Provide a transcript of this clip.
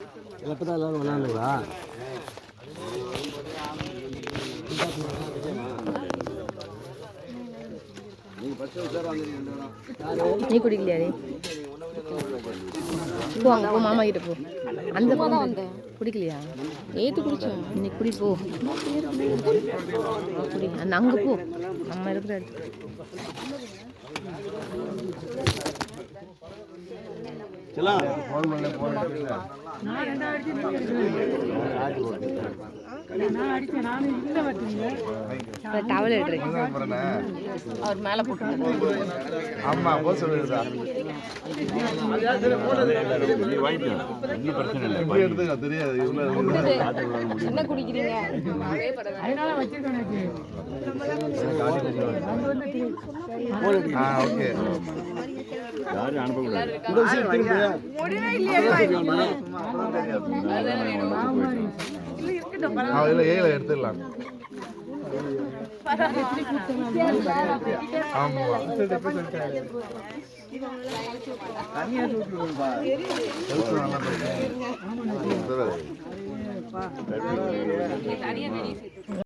எப்பதான் எல்லாரும் விளையாடுங்களா? நீ குடிக்கலையா? போ அங்கே போ, மாமா கிட்ட போ. அந்த பக்கம் வந்தேன். குடிக்கலையா? நேற்று குடிச்சேன். இன்னைக்கு குடி போ. குடி அந்த அங்கே போ, நம்ம இருக்கிற இடத்துக்கு. டவல் எடுறேன் அவர் மேலே போட்டு. ஆமா போ சொல்லுடா. தெரியாது என்ன குடிக்கிறீங்க? ஓகே ஏல எடுத்துடலாம். ஆமா தனியா